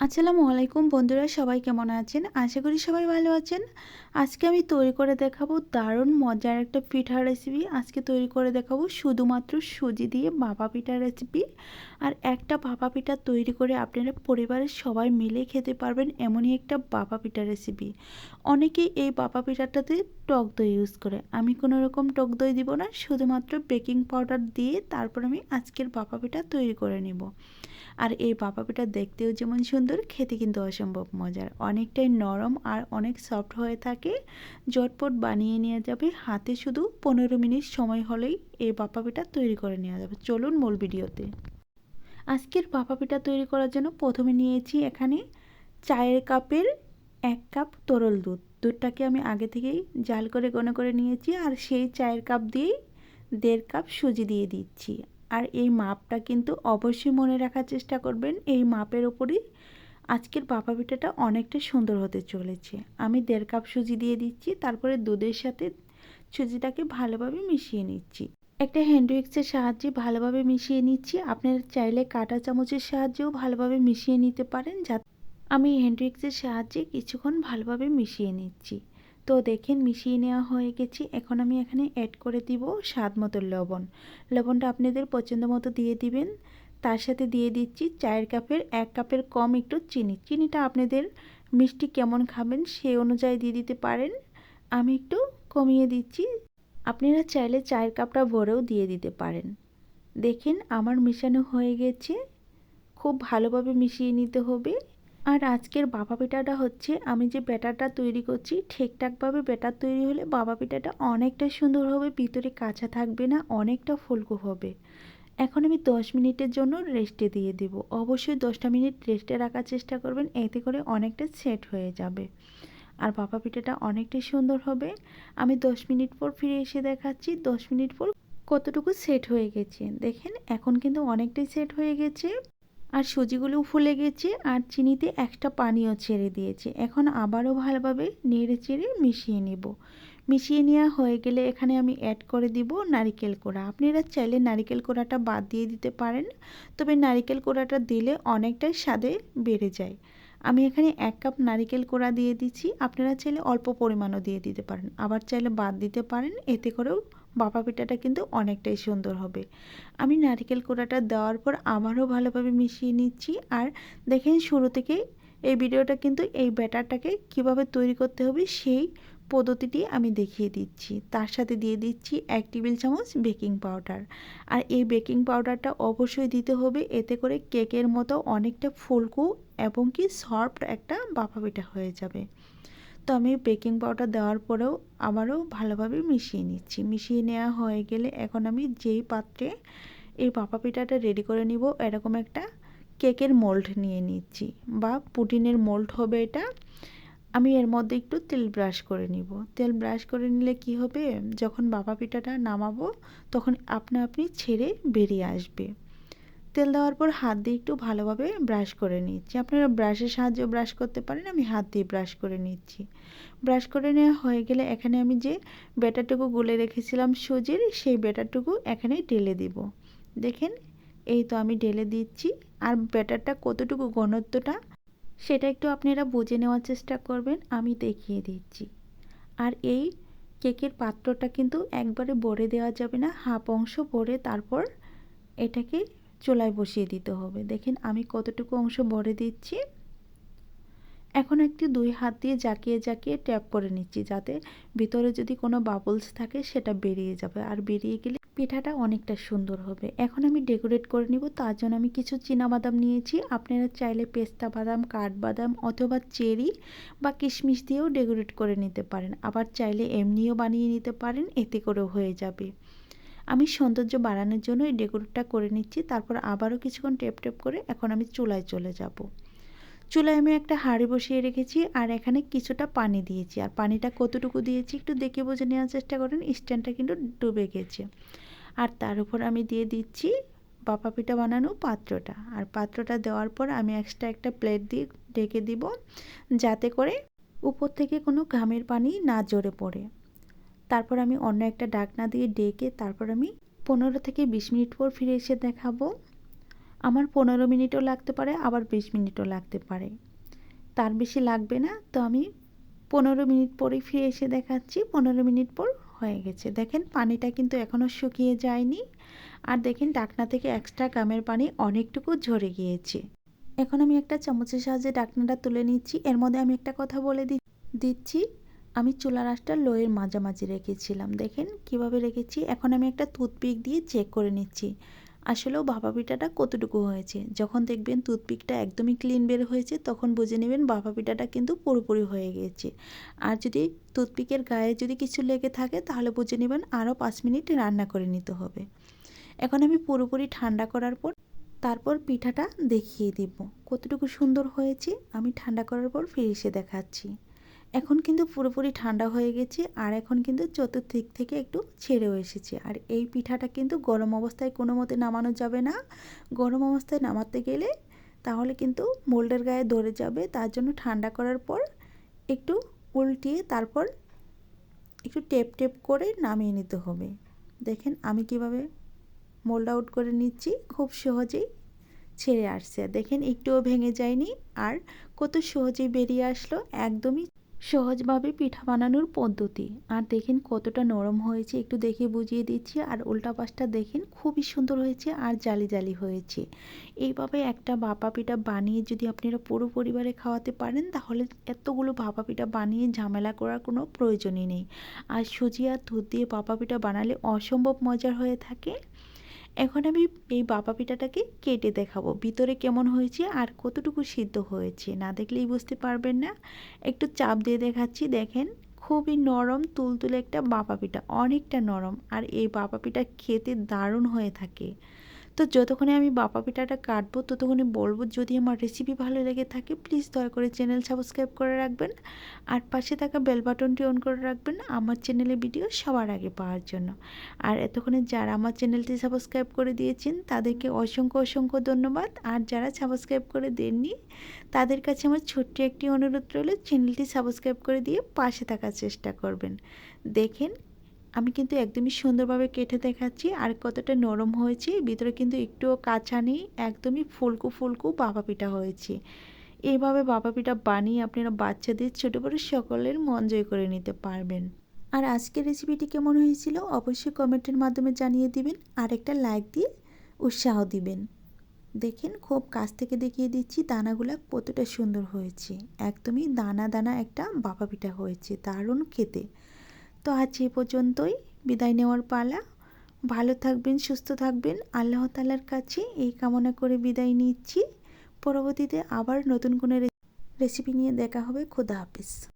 আসসালামু আলাইকুম বন্ধুরা, সবাই কেমন আছেন? আশা করি সবাই ভালো আছেন। আজকে আমি তৈরি করে দেখাবো দারুণ মজার একটা পিঠা রেসিপি। আজকে তৈরি করে দেখাবো শুধুমাত্র সুজি দিয়ে ভাপা পিঠা রেসিপি। আর একটা ভাপা পিঠা তৈরি করে আপনারা পরিবারের সবাই মিলে খেতে পারবেন, এমনই একটা ভাপা পিঠা রেসিপি। অনেকেই এই ভাপা পিঠাটাতে টক দই ইউজ করে। আমি কোনো রকম টক দই দিব না, শুধুমাত্র বেকিং পাউডার দিয়ে তারপর আমি আজকের ভাপা পিঠা তৈরি করে নেব। আর এই ভাপা পিঠা দেখতেও যেমন সুন্দর, খেতে কিন্তু অসম্ভব মজার। অনেকটাই নরম আর অনেক সফট হয়ে থাকে। ঝটপট বানিয়ে নেওয়া যাবে, হাতে শুধু 15 মিনিট সময় হলেই এই ভাপা পিঠা তৈরি করে নেওয়া যাবে। চলুন মূল ভিডিওতে। আজকের ভাপা পিঠা তৈরি করার জন্য প্রথমে নিয়েছি এখানে চায়ের কাপের 1 কাপ তরল দুধ। দুধটাকে আমি আগে থেকেই জাল করে ঘন করে নিয়েছি। আর সেই চায়ের কাপ দিয়েই 1.5 কাপ সুজি দিয়ে দিচ্ছি। আর এই মাপটা কিন্তু অবশ্যই মনে রাখার চেষ্টা করবেন। এই মাপের ওপরই আজকের ভাপা পিঠাটা অনেকটা সুন্দর হতে চলেছে। আমি 1.5 কাপ সুজি দিয়ে দিচ্ছি, তারপরে দুধের সাথে সুজিটাকে ভালোভাবে মিশিয়ে নিচ্ছি। একটা হ্যান্ড উইক্সের সাহায্যে ভালোভাবে মিশিয়ে নিচ্ছি। আপনারা চাইলে কাঁটা চামচের সাহায্যেও ভালোভাবে মিশিয়ে নিতে পারেন। আমি হ্যান্ড উইক্সের সাহায্যে কিছুক্ষণ ভালোভাবে মিশিয়ে নিচ্ছি। তো দেখেন মিশিয়ে নেওয়া হয়ে গেছে। এখন আমি এখানে অ্যাড করে দিব স্বাদ মতো লবণ। লবণটা আপনাদের পছন্দ মতো দিয়ে দিবেন। তার সাথে দিয়ে দিচ্ছি চায়ের কাপের 1 কাপের কম একটু চিনি। চিনিটা আপনাদের মিষ্টি কেমন খাবেন সেই অনুযায়ী দিয়ে দিতে পারেন। আমি একটু কমিয়ে দিচ্ছি। আপনারা চাইলে চায়ের কাপটা ভরেও দিয়ে দিতে পারেন। দেখেন আমার মেশানো হয়ে গেছে। খুব ভালোভাবে মিশিয়ে নিতে হবে। আর আজকের ভাপা পিঠাটা হচ্ছে, আমি যে ব্যাটারটা তৈরি করছি ঠিকঠাকভাবে ব্যাটার তৈরি হলে ভাপা পিঠাটা অনেকটা সুন্দর হবে, ভিতরে কাঁচা থাকবে না, অনেকটা ফুলকো হবে। এখন আমি 10 মিনিটের জন্য রেস্টে দিয়ে দেব। অবশ্যই 10টা মিনিট রেস্টে রাখার চেষ্টা করবেন, এতে করে অনেকটা সেট হয়ে যাবে আর ভাপা পিঠাটা অনেকটাই সুন্দর হবে। আমি 10 মিনিট পর ফিরে এসে দেখাচ্ছি 10 মিনিট পর কতটুকু সেট হয়ে গেছে। দেখেন এখন কিন্তু অনেকটাই সেট হয়ে গেছে। আর সুজিগুলোও ফুলে গেছে আর চিনিতে একটা পানিও ছেড়ে দিয়েছে। এখন আবারও ভালোভাবে নেড়ে চেড়ে মিশিয়ে নেব। মিশিয়ে নেওয়া হয়ে গেলে এখানে আমি অ্যাড করে দিব নারিকেল কোড়া। আপনারা চাইলে নারিকেল কোড়াটা বাদ দিয়ে দিতে পারেন, তবে নারিকেল কোড়াটা দিলে অনেকটাই স্বাদে বেড়ে যায়। আমি এখানে 1 কাপ নারিকেল কোড়া দিয়ে দিচ্ছি। আপনারা চাইলে অল্প পরিমাণও দিয়ে দিতে পারেন, আবার চাইলে বাদ দিতে পারেন। এতে করেও ভাপা পিঠাটা কিন্তু অনেকটাই সুন্দর হবে। আমি নারকেল কোড়াটা দেওয়ার পর আবারও ভালোভাবে মিশিয়ে নিচ্ছি। আর দেখেন শুরু থেকে এই ভিডিওটা কিন্তু এই ব্যাটারটাকে কিভাবে তৈরি করতে হবে সেই পদ্ধতিটি আমি দেখিয়ে দিচ্ছি। তার সাথে দিয়ে দিচ্ছি 1 টেবিল চামচ বেকিং পাউডার। আর এই বেকিং পাউডারটা অবশ্যই দিতে হবে, এতে করে কেকের মতো অনেকটা ফুলকো এবং কি সফট একটা ভাপা পিঠা হয়ে যাবে। তো আমি বেকিং পাউডার দেওয়ার পরেও আবারও ভালোভাবে মিশিয়ে নিচ্ছি। মিশিয়ে নেওয়া হয়ে গেলে এখন আমি যেই পাত্রে এই ভাপা পিঠাটা রেডি করে নিব, এরকম একটা কেকের মোল্ড নিয়ে নিচ্ছি বা পুডিনের মোল্ড হবে এটা। আমি এর মধ্যে একটু তেল ব্রাশ করে নিব। তেল ব্রাশ করে নিলে কি হবে, যখন ভাপা পিঠাটা নামাবো তখন আপনা আপনি ছেড়ে বেরিয়ে আসবে। তেল দেওয়ার পর হাত দিয়ে একটু ভালোভাবে ব্রাশ করে নিচ্ছি। আপনারা ব্রাশের সাহায্যে ব্রাশ করতে পারেন, আমি হাত দিয়ে ব্রাশ করে নিচ্ছি। ব্রাশ করে নেওয়া হয়ে গেলে এখানে আমি যে ব্যাটারটুকু গুলে রেখেছিলাম সুজির, সেই ব্যাটারটুকু এখানে ঢেলে দিব। দেখেন এই তো আমি ঢেলে দিচ্ছি। আর ব্যাটারটা কতটুকু ঘনত্বটা সেটা একটু আপনারা বুঝে নেওয়ার চেষ্টা করবেন, আমি দেখিয়ে দিচ্ছি। আর এই কেকের পাত্রটা কিন্তু একবারে ভরে দেওয়া যাবে না, হাফ অংশ ভরে তারপর এটাকে চুলায় বসিয়ে দিতে হবে। দেখেন আমি কতটুকু অংশ ভরে দিচ্ছি। এখন একটু 2 হাত দিয়ে জাকিয়ে জাকিয়ে ট্যাপ করে নিচ্ছি, যাতে ভিতরে যদি কোনো বাবলস থাকে সেটা বেরিয়ে যাবে। আর বেরিয়ে গেলে পিঠাটা অনেকটা সুন্দর হবে। এখন আমি ডেকোরেট করে নিব। তার জন্য আমি কিছু চীনাবাদাম নিয়েছি। আপনারা চাইলে পেস্তা বাদাম, কাঠবাদাম অথবা চেরি বা কিশমিশ দিয়েও ডেকোরেট করে নিতে পারেন। আবার চাইলে এমনিও বানিয়ে নিতে পারেন, এতে করেও হয়ে যাবে। আমি সৌন্দর্য বাড়ানোর জন্য এই ডেকোরেটটা করে নিচ্ছি। তারপর আবারও কিছুক্ষণ টেপ টেপ করে এখন আমি চুলায় চলে যাব। চুলায় আমি একটা হাঁড়ি বসিয়ে রেখেছি আর এখানে কিছুটা পানি দিয়েছি। আর পানিটা কতটুকু দিয়েছি একটু দেখে বুঝে নেওয়ার চেষ্টা করেন, স্ট্যান্ডটা কিন্তু ডুবে গেছে। আর তার উপর আমি দিয়ে দিচ্ছি ভাপা পিঠা বানানো পাত্রটা। আর পাত্রটা দেওয়ার পর আমি এক্সট্রা একটা প্লেট দিয়ে ঢেকে দিব, যাতে করে উপর থেকে কোনো ঘামের পানি না ঝরে পড়ে। তারপর আমি অন্য একটা ঢাকনা দিয়ে ঢেকে তারপর আমি 15 থেকে 20 মিনিট পর ফিরে এসে দেখাবো আমার 15 মিনিটও লাগতে পারে, আবার 20 মিনিটও লাগতে পারে, তার বেশি লাগবে না। তো আমি 15 মিনিট পরে ফিরে এসে দেখাচ্ছি। 15 মিনিট পর হয়ে গেছে। দেখেন পানিটা কিন্তু এখনও শুকিয়ে যায়নি, আর দেখেন ঢাকনা থেকে এক্সট্রা গামের পানি অনেকটুকু ঝরে গিয়েছে। এখন আমি একটা চামচের সাহায্যে ঢাকনাটা তুলে নিচ্ছি। এর মধ্যে আমি একটা কথা বলে দিচ্ছি, আমি চুলার আঁচটা লোয়ের মাঝামাঝি রেখেছিলাম। দেখেন কিভাবে রেখেছি। এখন আমি একটা টুথপিক দিয়ে চেক করে নিচ্ছি আসলেও ভাপা পিঠাটা কতটুকু হয়েছে। যখন দেখবেন টুথপিকটা একদমই ক্লিন বের হয়েছে, তখন বুঝে নেবেন ভাপা পিঠাটা কিন্তু পুরোপুরি হয়ে গিয়েছে। আর যদি টুথপিকের গায়ে যদি কিছু লেগে থাকে, তাহলে বুঝে নেবেন আরও 5 মিনিট রান্না করে নিতে হবে। এখন আমি পুরোপুরি ঠান্ডা করার পর তারপর পিঠাটা দেখিয়ে দিব কতটুকু সুন্দর হয়েছে। আমি ঠান্ডা করার পর ফিরে এসে দেখাচ্ছি। এখন কিন্তু পুরোপুরি ঠান্ডা হয়ে গেছে, আর এখন কিন্তু চতুর্দিক থেকে একটু ছেড়েও এসেছে। আর এই পিঠাটা কিন্তু গরম অবস্থায় কোনো মতে নামানো যাবে না। গরম অবস্থায় নামাতে গেলে তাহলে কিন্তু মোল্ডের গায়ে ধরে যাবে। তার জন্য ঠান্ডা করার পর একটু উল্টিয়ে তারপর একটু টেপ টেপ করে নামিয়ে নিতে হবে। দেখেন আমি কিভাবে মোল্ড আউট করে নিচ্ছি, খুব সহজেই ছেড়ে আসছে। দেখেন একটুও ভেঙে যায়নি, আর কত সহজেই বেরিয়ে আসলো। একদমই সহজভাবে পিঠা বানানোর পদ্ধতি। আর দেখেন কতটা নরম হয়েছে, একটু দেখে বুঝিয়ে দিচ্ছি। আর উল্টা পাশটা দেখেন খুবই সুন্দর হয়েছে, আর জালি জালি হয়েছে। এইভাবে একটা ভাপা পিঠা বানিয়ে যদি আপনারা পুরো পরিবারে খাওয়াতে পারেন, তাহলে এতগুলো ভাপা পিঠা বানিয়ে ঝামেলা করার কোনো প্রয়োজনই নেই। আর সুজি আর দুধ দিয়ে ভাপা পিঠা বানালে অসম্ভব মজার হয়ে থাকে। এখন আমি এই ভাপা পিঠাটাকে কেটে দেখাবো ভিতরে কেমন হয়েছে আর কতটুকু সিদ্ধ হয়েছে। না দেখলেই বুঝতে পারবেন না। একটু চাপ দিয়ে দেখাচ্ছি। দেখেন খুবই নরম তুলতুলে একটা ভাপা পিঠা, অনেকটা নরম। আর এই ভাপা পিঠা খেতে দারুণ হয়ে থাকে। তো যতক্ষণে আমি ভাপা পিঠাটা কাটবো, ততক্ষণে বলবো যদি আমার রেসিপি ভালো লেগে থাকে, প্লিজ দয়া করে চ্যানেল সাবস্ক্রাইব করে রাখবেন, আর পাশে থাকা বেল বাটনটি অন করে রাখবেন আমার চ্যানেলের ভিডিও সবার আগে পাওয়ার জন্য। আর এতক্ষণে যারা আমার চ্যানেলটি সাবস্ক্রাইব করে দিয়েছেন, তাদেরকে অসংখ্য অসংখ্য ধন্যবাদ। আর যারা সাবস্ক্রাইব করে দেননি, তাদের কাছে আমার ছোট্ট একটি অনুরোধ রইল, চ্যানেলটি সাবস্ক্রাইব করে দিয়ে পাশে থাকার চেষ্টা করবেন। দেখেন আমি কিন্তু একদমই সুন্দরভাবে কেটে দেখাচ্ছি, আর কতটা নরম হয়েছে। ভিতরে কিন্তু একটুও কাঁচা নেই, একদমই ফুলকো ফুলকো ভাপা পিঠা হয়েছে। এইভাবে ভাপা পিঠা বানিয়ে আপনারা বাচ্চাদের ছোটো বড়ো সকলের মন জয় করে নিতে পারবেন। আর আজকের রেসিপিটি কেমন হয়েছিল অবশ্যই কমেন্টের মাধ্যমে জানিয়ে দিবেন, আর একটা লাইক দিয়ে উৎসাহ দিবেন। দেখেন খুব কাছ থেকে দেখিয়ে দিচ্ছি দানাগুলো কতটা সুন্দর হয়েছে। একদমই দানা দানা একটা ভাপা পিঠা হয়েছে, দারুণ খেতে। তো আজ এ পর্যন্তই, বিদায় নেওয়ার পালা। ভালো থাকবেন, সুস্থ থাকবেন, আল্লাহ তাআলার কাছে এই কামনা করে বিদায় নিচ্ছি। পরবর্তীতে আবার নতুন কোনো রেসিপি নিয়ে দেখা হবে। খোদা হাফেজ।